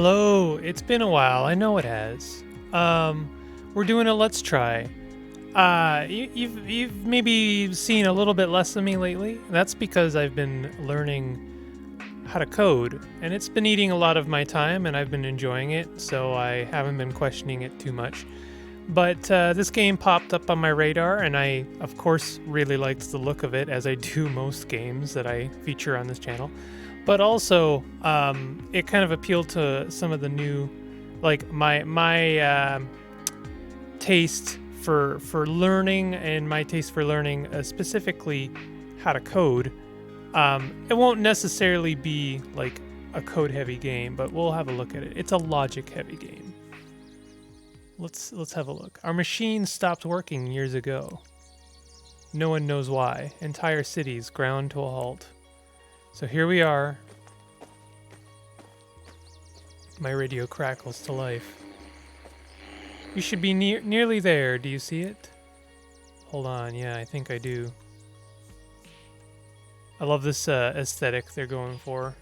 Hello, it's been a while. I know it has. We're doing a let's try. You've maybe seen a little bit less of me lately. That's because I've been learning how to code, and it's been eating a lot of my time, and I've been enjoying it, so I haven't been questioning it too much. But this game popped up on my radar, and I, of course, really liked the look of it, as I do most games that I feature on this channel. But also, it kind of appealed to some of the new, like my taste for learning, and my taste for learning specifically how to code. It won't necessarily be like a code-heavy game, but we'll have a look at it. It's a logic-heavy game. Let's have a look. Our machine stopped working years ago. No one knows why. Entire cities ground to a halt. So here we are. My radio crackles to life. You should be nearly there. Do you see it? Hold on. Yeah, I think I do. I love this aesthetic they're going for.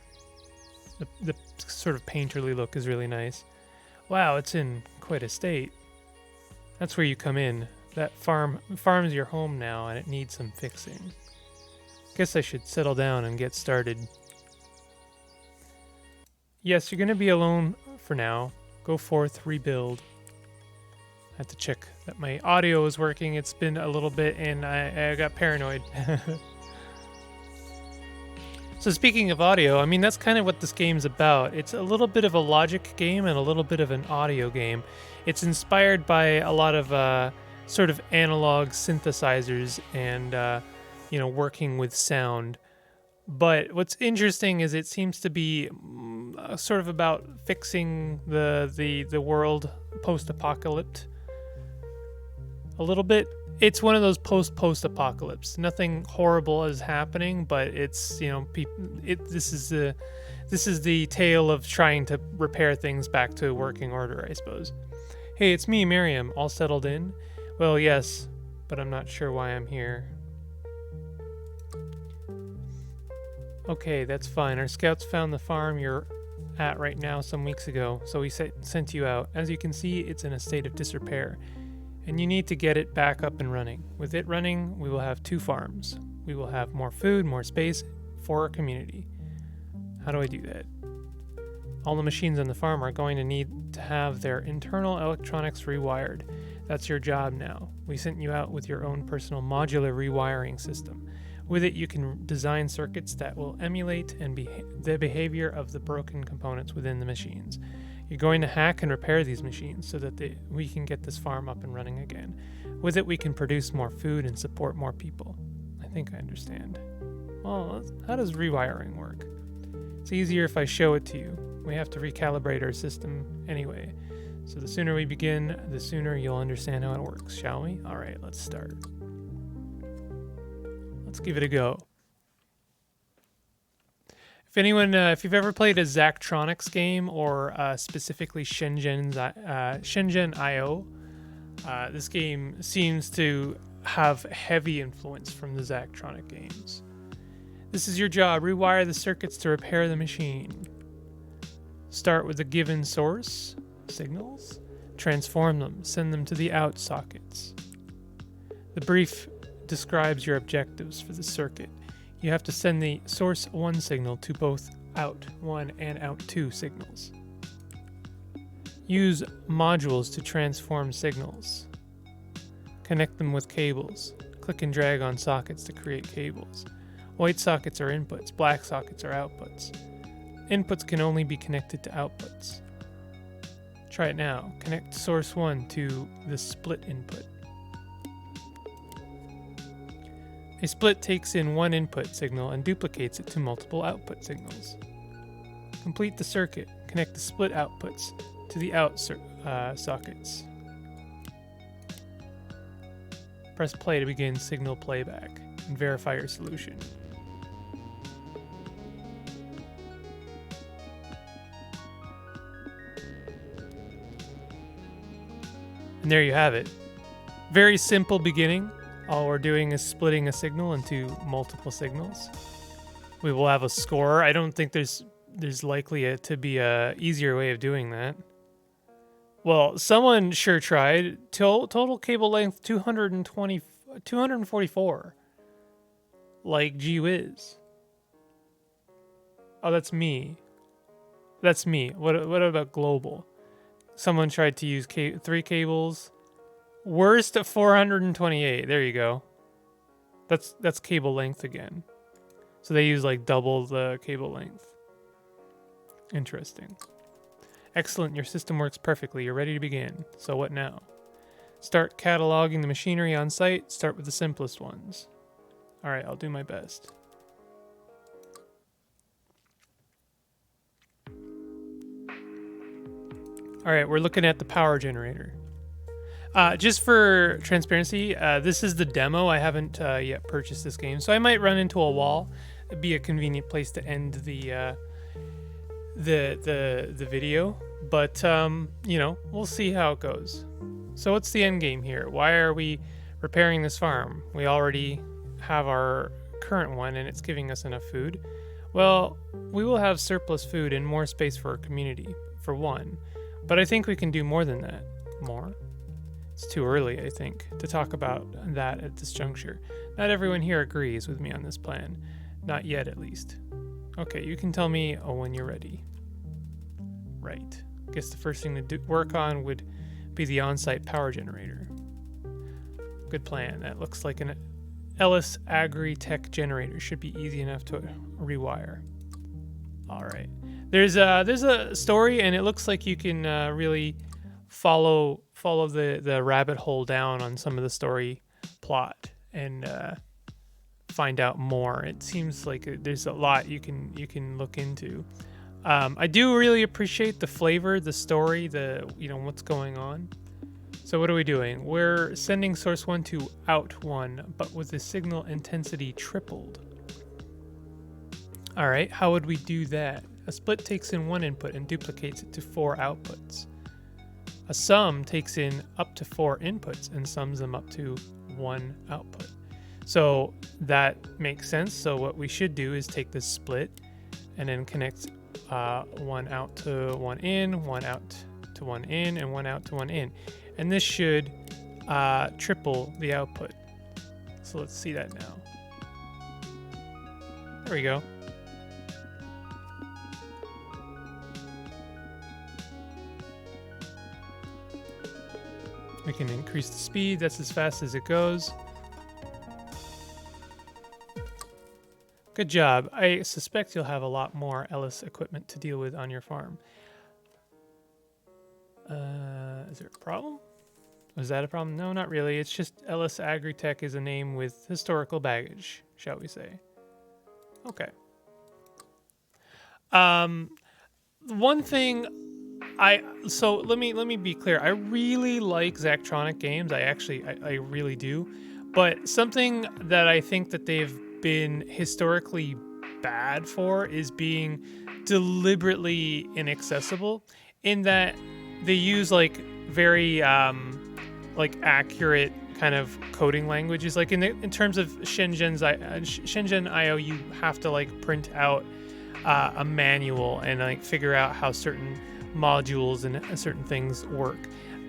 The sort of painterly look is really nice. Wow, it's in quite a state. That's where you come in. That farm's your home now, and it needs some fixing. Guess I should settle down and get started. Yes, you're going to be alone for now. Go forth, rebuild. I have to check that my audio is working. It's been a little bit, and I got paranoid. So speaking of audio, I mean, that's kind of what this game's about. It's a little bit of a logic game and a little bit of an audio game. It's inspired by a lot of sort of analog synthesizers and working with sound. But what's interesting is it seems to be sort of about fixing the world post-apocalypse a little bit. It's one of those post-apocalypse. Nothing horrible is happening, but it's this is the tale of trying to repair things back to working order, I suppose. Hey, it's me, Miriam. All settled in? Well, yes, but I'm not sure why I'm here. Okay, that's fine. Our scouts found the farm you're at right now some weeks ago, so we sent you out. As you can see, it's in a state of disrepair, and you need to get it back up and running. With it running, we will have 2 farms. We will have more food, more space for our community. How do I do that? All the machines on the farm are going to need to have their internal electronics rewired. That's your job now. We sent you out with your own personal modular rewiring system. With it, you can design circuits that will emulate the behavior of the broken components within the machines. You're going to hack and repair these machines so that we can get this farm up and running again. With it, we can produce more food and support more people. I think I understand. Well, how does rewiring work? It's easier if I show it to you. We have to recalibrate our system anyway. So the sooner we begin, the sooner you'll understand how it works, shall we? All right, let's start. Let's give it a go. If you've ever played a Zachlikes game, or specifically Shenzhen IO, this game seems to have heavy influence from the Zachtronic games. This is your job. Rewire the circuits to repair the machine. Start with the given source signals. Transform them. Send them to the out sockets. The brief describes your objectives for the circuit. You have to send the source 1 signal to both out 1 and out 2 signals. Use modules to transform signals. Connect them with cables. Click and drag on sockets to create cables. White sockets are inputs, black sockets are outputs. Inputs can only be connected to outputs. Try it now. Connect source 1 to the split input. A split takes in one input signal and duplicates it to multiple output signals. Complete the circuit. Connect the split outputs to the out sockets. Press play to begin signal playback and verify your solution. And there you have it. Very simple beginning. All we're doing is splitting a signal into multiple signals. We will have a score. I don't think there's there's likely to be a easier way of doing that. Well, someone sure tried. Total cable length 244. Like, gee whiz. Oh, that's me. That's me. What about global? Someone tried to use 3 cables. Worst 428. There you go. That's cable length again. So they use like double the cable length. Interesting. Excellent. Your system works perfectly. You're ready to begin. So what now? Start cataloging the machinery on site. Start with the simplest ones. All right, I'll do my best. All right, we're looking at the power generator. Just for transparency, this is the demo. I haven't yet purchased this game, so I might run into a wall. It'd be a convenient place to end the video, but you know, we'll see how it goes. So what's the end game here? Why are we repairing this farm? We already have our current one and it's giving us enough food. Well, we will have surplus food and more space for our community, for one. But I think we can do more than that. More? It's too early, I think, to talk about that at this juncture. Not everyone here agrees with me on this plan. Not yet, at least. Okay, you can tell me when you're ready. Right. Guess the first thing to work on would be the on-site power generator. Good plan. That looks like an Ellis Agri-Tech generator. Should be easy enough to rewire. All right. There's a story, and it looks like you can really follow the rabbit hole down on some of the story plot and find out more. It seems like there's a lot you can look into. I do really appreciate the flavor, the story, what's going on. So what are we doing? We're sending source 1 to out 1, but with the signal intensity tripled. All right, how would we do that? A split takes in 1 input and duplicates it to 4 outputs. A sum takes in up to 4 inputs and sums them up to 1 output. So that makes sense. So what we should do is take this split and then connect 1 out to 1 in, 1 out to 1 in, and 1 out to 1 in. And this should triple the output. So let's see that now. There we go. We can increase the speed. That's as fast as it goes. Good job. I suspect you'll have a lot more Ellis equipment to deal with on your farm. Is there a problem? Was that a problem? No, not really. It's just Ellis Agri-Tech is a name with historical baggage, shall we say. Okay. One thing so let me be clear. I really like Zachtronic games. I really do. But something that I think that they've been historically bad for is being deliberately inaccessible, in that they use like very like accurate kind of coding languages. Like in terms of Shenzhen IO, you have to like print out a manual and like figure out how certain modules and certain things work.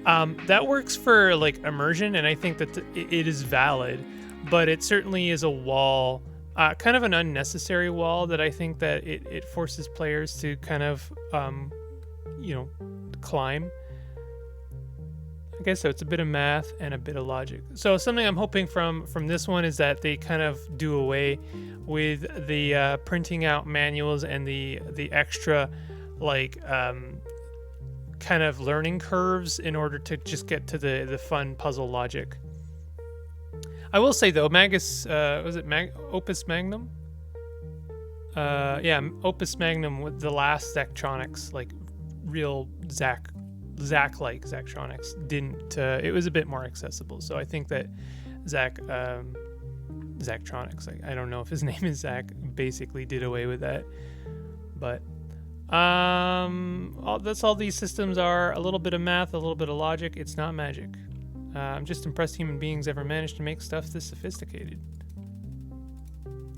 That works for like immersion, and I think that it is valid, but it certainly is a wall, kind of an unnecessary wall that I think that it forces players to kind of climb. I guess so. It's a bit of math and a bit of logic. So something I'm hoping from this one is that they kind of do away with the printing out manuals and the extra like kind of learning curves in order to just get to the fun puzzle logic. I will say though, Opus Magnum? Opus Magnum with the last Zachtronics, like real Zach-like Zachtronics, didn't. It was a bit more accessible. So I think that Zachtronics, I don't know if his name is Zach, basically did away with that. But that's all these systems are. A little bit of math, a little bit of logic. It's not magic. I'm just impressed human beings ever managed to make stuff this sophisticated.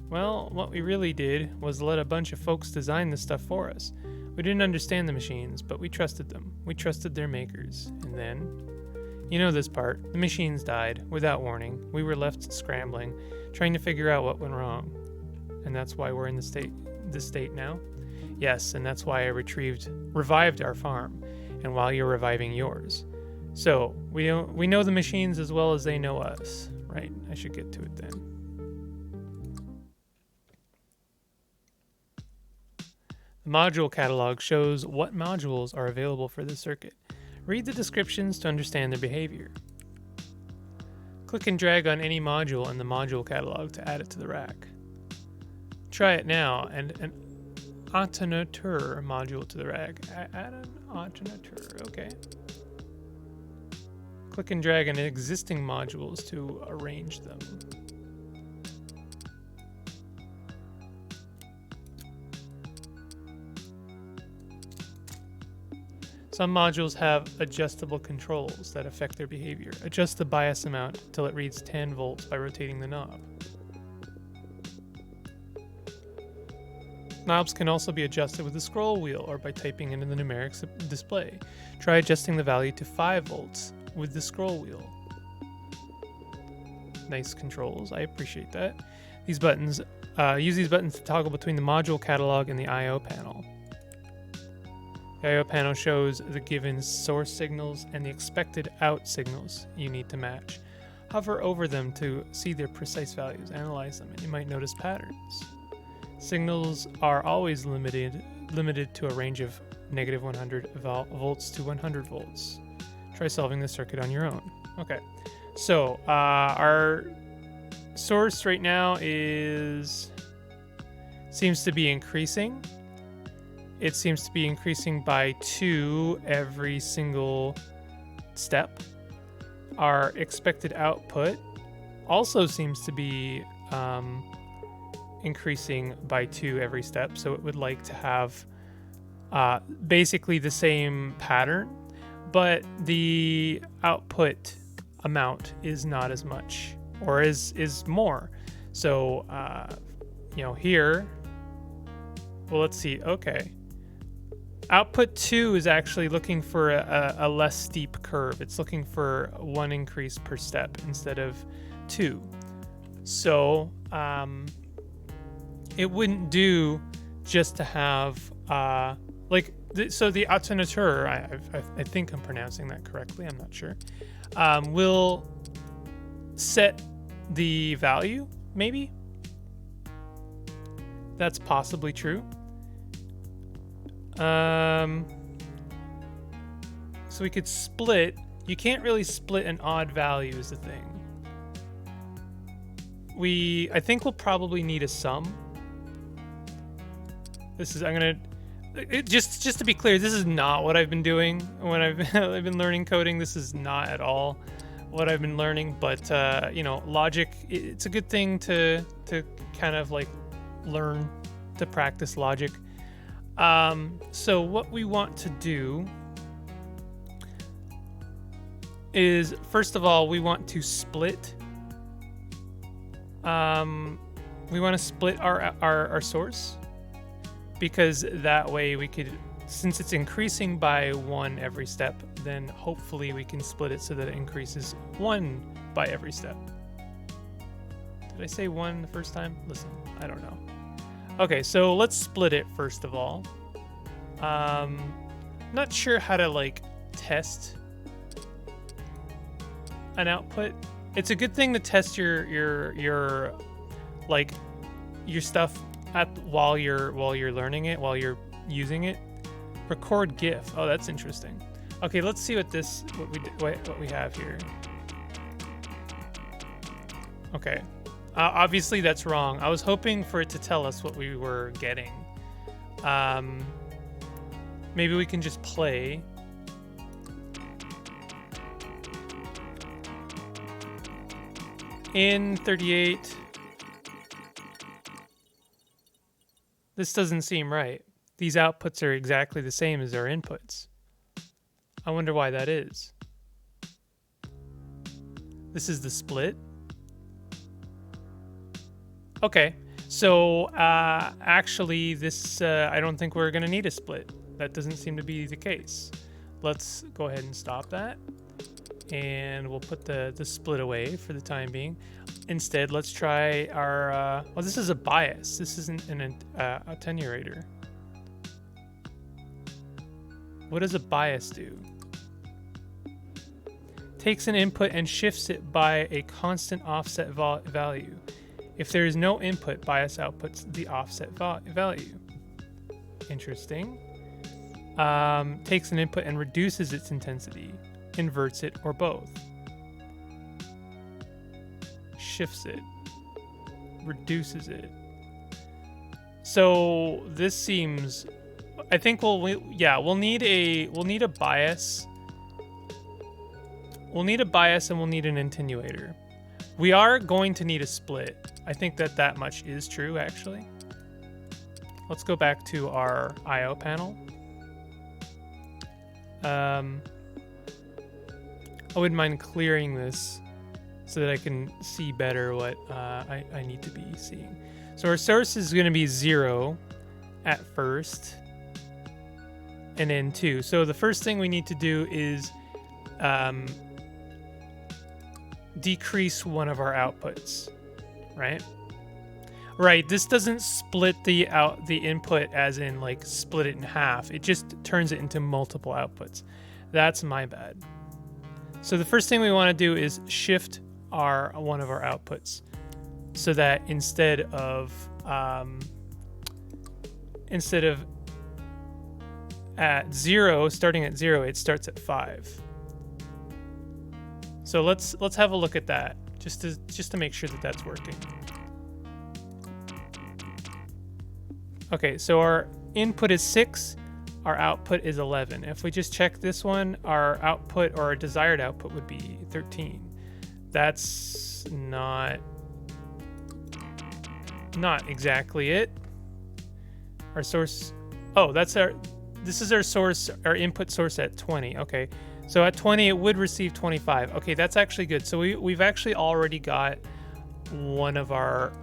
Well, what we really did was let a bunch of folks design this stuff for us. We didn't understand the machines, but we trusted them. We trusted their makers. And then, you know this part, the machines died without warning. We were left scrambling, trying to figure out what went wrong. And that's why we're in this state now. Yes, and that's why I revived our farm, and while you're reviving yours. So, we know the machines as well as they know us. Right, I should get to it then. The module catalog shows what modules are available for this circuit. Read the descriptions to understand their behavior. Click and drag on any module in the module catalog to add it to the rack. Try it now, and an alternator module to the rack. Add an alternator, okay. Click and drag on existing modules to arrange them. Some modules have adjustable controls that affect their behavior. Adjust the bias amount until it reads 10 volts by rotating the knob. Knobs can also be adjusted with the scroll wheel or by typing into the numerics display. Try adjusting the value to 5 volts with the scroll wheel. Nice controls, I appreciate that. Use these buttons to toggle between the module catalog and the I/O panel. The I/O panel shows the given source signals and the expected out signals you need to match. Hover over them to see their precise values, analyze them, and you might notice patterns. Signals are always limited to a range of negative 100 volts to 100 volts. Try solving the circuit on your own. Okay, so our source right now seems to be increasing. It seems to be increasing by 2 every single step. Our expected output also seems to be increasing by 2 every step. So it would like to have basically the same pattern, but the output amount is not as much, or is more. So, here, well, let's see. Okay. Output 2 is actually looking for a less steep curve. It's looking for 1 increase per step instead of 2. So it wouldn't do just to have so the alternateur, I think I'm pronouncing that correctly. I'm not sure. Will set the value, maybe. That's possibly true. So we could split. You can't really split an odd value is the thing. I think we'll probably need a sum. Just to be clear, this is not what I've been doing when I've been learning coding. This is not at all what I've been learning, but logic, it's a good thing to kind of like learn to practice logic. So what we want to do is, first of all, we want to split. We want to split our source, because that way we could, since it's increasing by 1 every step, then hopefully we can split it so that it increases 1 by every step. Did I say 1 the first time? Listen, I don't know. Okay, so let's split it first of all. Not sure how to test an output. It's a good thing to test your stuff while you're learning it, while you're using it. Record GIF. Oh, that's interesting. Okay, let's see what we have here. Okay. Obviously that's wrong. I was hoping for it to tell us what we were getting. Maybe we can just play. In 38. This doesn't seem right. These outputs are exactly the same as our inputs. I wonder why that is. This is the split. Okay, So actually, this I don't think we're going to need a split. That doesn't seem to be the case. Let's go ahead and stop that. And we'll put the split away for the time being. Instead, let's try our... well, this is a bias. This isn't an attenuator. What does a bias do? Takes an input and shifts it by a constant offset value. If there is no input, bias outputs the offset value. Interesting. Takes an input and reduces its intensity, inverts it, or both. Shifts it, reduces it. So this seems... I think we'll need a bias. We'll need a bias and we'll need an attenuator. We are going to need a split. I think that much is true, actually. Let's go back to our I/O panel. I wouldn't mind clearing this so that I can see better what I need to be seeing. So our source is going to be 0 at first, and then 2. So the first thing we need to do is decrease one of our outputs, right? Right, this doesn't split the input as in like split it in half. It just turns it into multiple outputs. That's my bad. So the first thing we want to do is shift one of our outputs so that instead of at 0, starting at 0, it starts at 5. So let's have a look at that just to make sure that that's working. Okay, so our input is 6, our output is 11. If we just check this one, our output or our desired output would be 13. That's not exactly it. Our source, oh, this is our source, our input source at 20. Okay, so at 20 it would receive 25. Okay, that's actually good. So we've actually already got one of our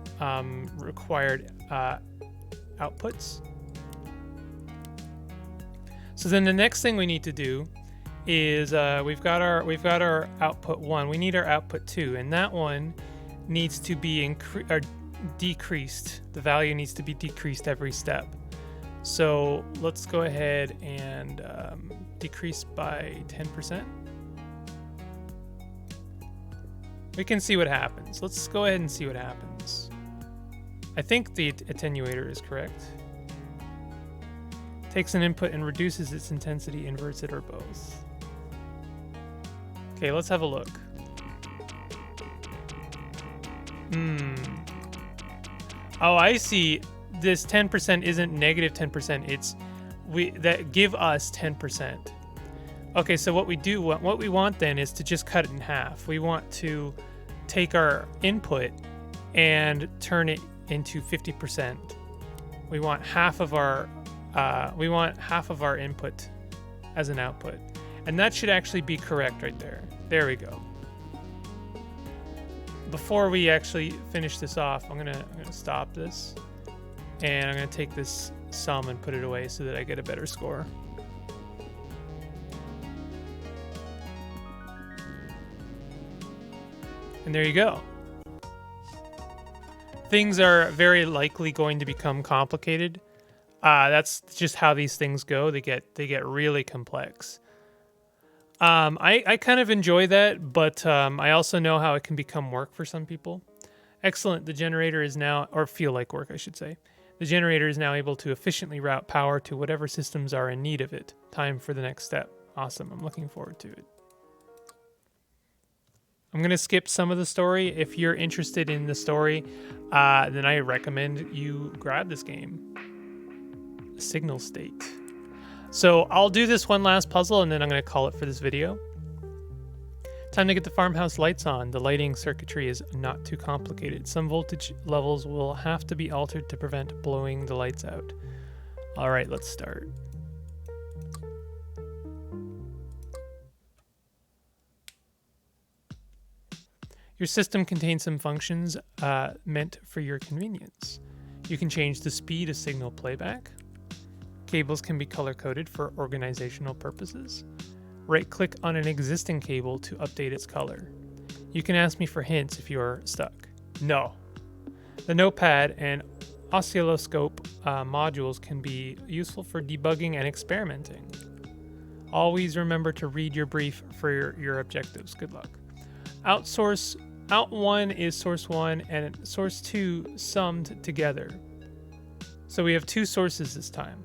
required outputs. So then the next thing we need to do is we've got our output 1. We need our output 2, and that one needs to be decreased. The value needs to be decreased every step. So let's go ahead and decrease by 10%. We can see what happens. Let's go ahead and see what happens. I think the attenuator is correct. Takes an input and reduces its intensity, inverts it, or both. Okay, let's have a look. Oh, I see. This 10% isn't negative 10%. It's that give us 10%. Okay, so what we want then is to just cut it in half. We want to take our input and turn it into 50%. We want half of our input as an output, and that should actually be correct right there. There we go. Before we actually finish this off, I'm gonna stop this, and I'm gonna take this sum and put it away so that I get a better score. And there you go. Things are very likely going to become complicated. That's just how these things go. They get really complex. I kind of enjoy that, but I also know how it can become work for some people. Excellent. The generator is now, or feel like work, I should say. The generator is now able to efficiently route power to whatever systems are in need of it. Time for the next step. Awesome. I'm looking forward to it. I'm going to skip some of the story. If you're interested in the story, then I recommend you grab this game. Signal State. So I'll do this one last puzzle and then I'm going to call it for this video. Time to get the farmhouse lights on. The lighting circuitry is not too complicated. Some voltage levels will have to be altered to prevent blowing the lights out. All right, let's start. Your system contains some functions meant for your convenience. You can change the speed of signal playback. Cables can be color-coded for organizational purposes. Right-click on an existing cable to update its color. You can ask me for hints if you're stuck. No. The notepad and oscilloscope modules can be useful for debugging and experimenting. Always remember to read your brief for your objectives. Good luck. Out 1 is source 1 and source 2 summed together. So we have 2 sources this time.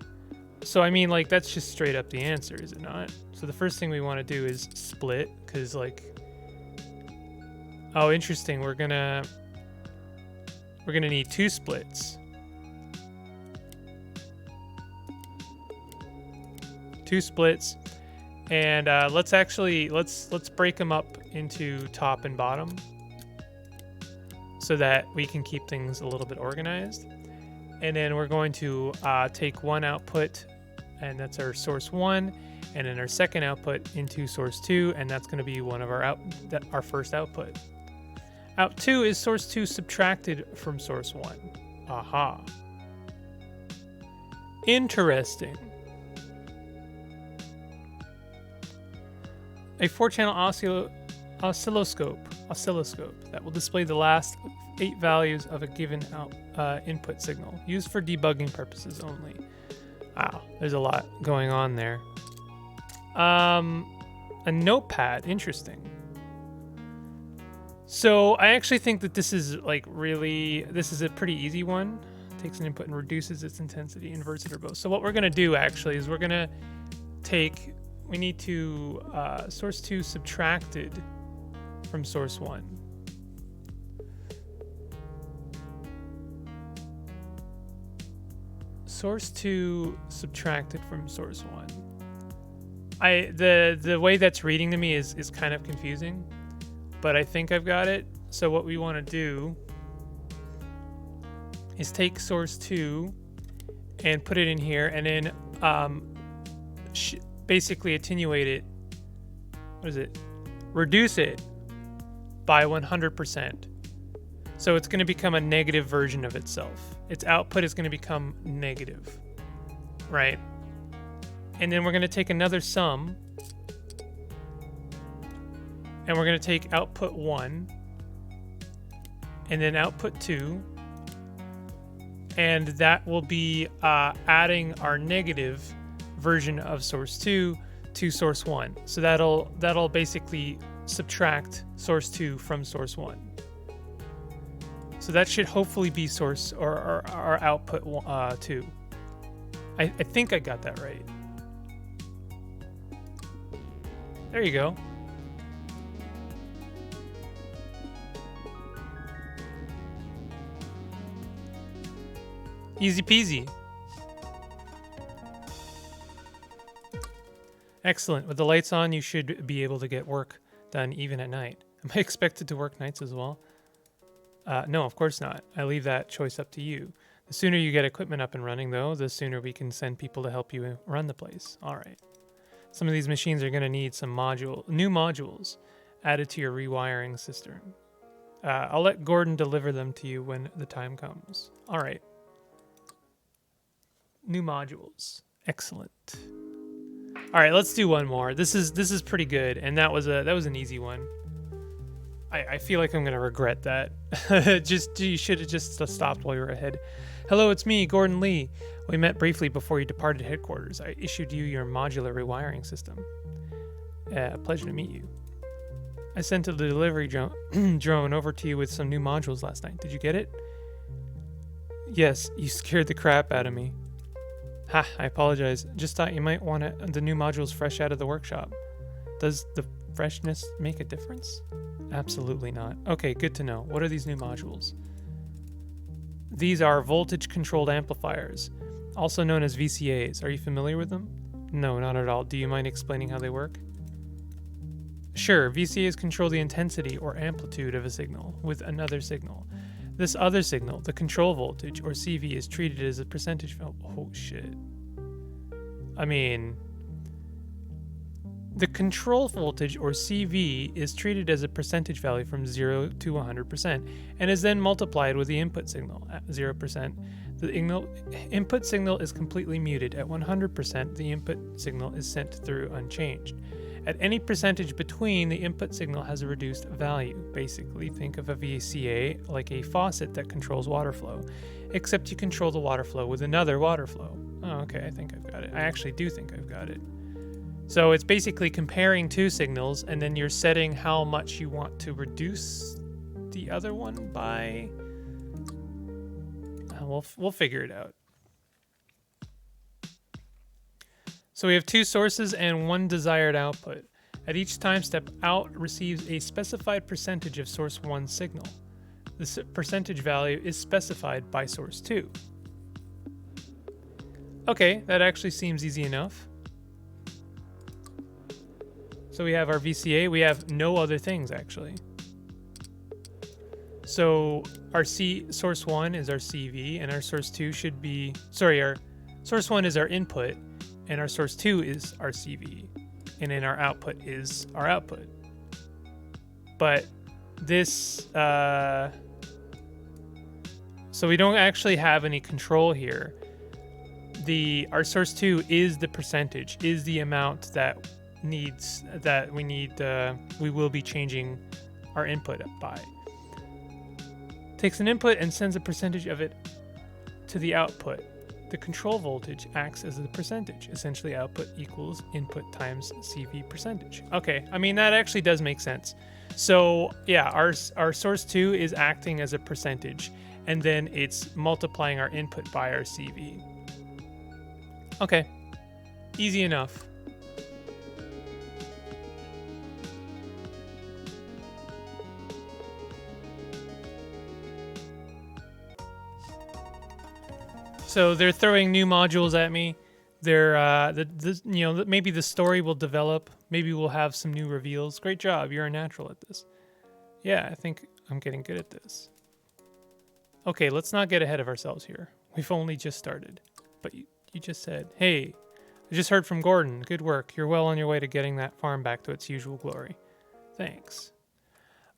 So I mean, like, that's just straight up the answer, is it not? So the first thing we want to do is split, because, like, oh, interesting. We're gonna need 2 splits. 2 splits, and let's break them up into top and bottom, so that we can keep things a little bit organized. And then we're going to take one output, and that's our source 1, and then our second output into source 2, and that's going to be one of our first output. Out 2 is source 2 subtracted from source 1. Aha. Interesting. A 4-channel oscilloscope that will display the last 8 values of a given input signal, used for debugging purposes only. Wow, there's a lot going on there. A notepad, interesting. So I actually think that this is this is a pretty easy one. Takes an input and reduces its intensity, inverts it or both. So what we're gonna do actually is we need to source 2 subtracted from source 1. Source 2 subtracted from source 1. The way that's reading to me is kind of confusing, but I think I've got it. So what we want to do is take source 2 and put it in here, and then basically attenuate it. What is it? Reduce it by 100%. So it's going to become a negative version of itself. Its output is going to become negative, right? And then we're going to take another sum, and we're going to take output 1, and then output 2, and that will be adding our negative version of source 2 to source 1. So that'll basically subtract source 2 from source 1. So that should hopefully be source or our output 2. I think I got that right. There you go. Easy peasy. Excellent. With the lights on, you should be able to get work done even at night. Am I expected to work nights as well? No, of course not. I leave that choice up to you. The sooner you get equipment up and running, though, the sooner we can send people to help you run the place. All right. Some of these machines are going to need some new modules added to your rewiring system. I'll let Gordon deliver them to you when the time comes. All right. New modules. Excellent. All right, let's do one more. This is pretty good, and that was an easy one. I feel like I'm gonna regret that. You should have just stopped while you were ahead. Hello, it's me, Gordon Lee. We met briefly before you departed headquarters. I issued you your modular rewiring system. Pleasure to meet you. I sent a delivery drone over to you with some new modules last night. Did you get it? Yes, you scared the crap out of me. Ha, I apologize. Just thought you might want the new modules fresh out of the workshop. Does the freshness make a difference? Absolutely not. Okay, good to know. What are these new modules? These are voltage-controlled amplifiers, also known as VCAs. Are you familiar with them? No, not at all. Do you mind explaining how they work? Sure, VCAs control the intensity or amplitude of a signal with another signal. This other signal, the control voltage, or CV, is treated as a percentage. Oh, shit. I mean, The control voltage, or CV, is treated as a percentage value from 0 to 100% and is then multiplied with the input signal at 0%. The input signal is completely muted. At 100%, the input signal is sent through unchanged. At any percentage between, the input signal has a reduced value. Basically, think of a VCA like a faucet that controls water flow, except you control the water flow with another water flow. Oh, okay, I think I've got it. I actually do think I've got it. So it's basically comparing two signals, and then you're setting how much you want to reduce the other one by. We'll figure it out. So we have two sources and one desired output. At each time step, out receives a specified percentage of source 1 signal. This percentage value is specified by source 2. Okay, that actually seems easy enough. So we have our VCA, we have no other things actually. So our source 1 is our CV, and our source 2 should be, our source 1 is our input, and our source 2 is our CV, and then our output is our output. But this, so we don't actually have any control here. Our source 2 is the percentage, is the amount that we will be changing our input by. Takes an input and sends a percentage of it to the output. The control voltage acts as the percentage. Essentially, output equals input times CV percentage. Okay, I mean, that actually does make sense. So yeah, our source 2 is acting as a percentage, and then it's multiplying our input by our CV. Okay, easy enough. So they're throwing new modules at me. They're maybe the story will develop. Maybe we'll have some new reveals. Great job, you're a natural at this. Yeah, I think I'm getting good at this. Okay, let's not get ahead of ourselves here. We've only just started. But you just said, hey, I just heard from Gordon. Good work. You're well on your way to getting that farm back to its usual glory. Thanks.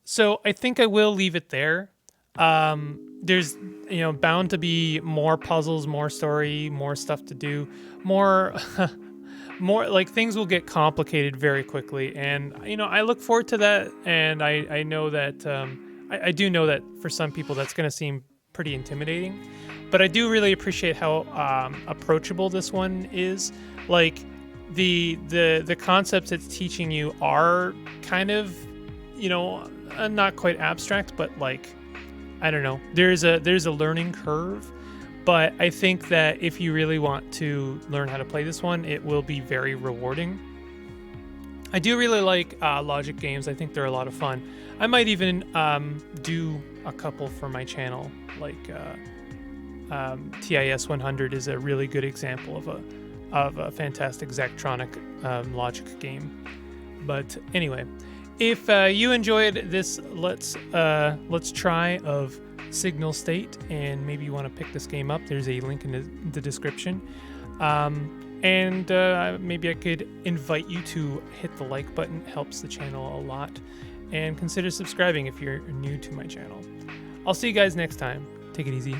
So I think I will leave it there. There's bound to be more puzzles, more story, more stuff to do, more like things will get complicated very quickly, and I look forward to that. And I know that I do know that for some people that's going to seem pretty intimidating, but I do really appreciate how approachable this one is. Like the concepts it's teaching you are kind of not quite abstract, but like, I don't know. There's a learning curve, but I think that if you really want to learn how to play this one, it will be very rewarding. I do really like logic games. I think they're a lot of fun. I might even do a couple for my channel, like TIS 100 is a really good example of a fantastic Zachtronic logic game. But anyway. If you enjoyed this let's try of Signal State, and maybe you want to pick this game up, there's a link in the description. And maybe I could invite you to hit the like button. It helps the channel a lot. And consider subscribing if you're new to my channel. I'll see you guys next time. Take it easy.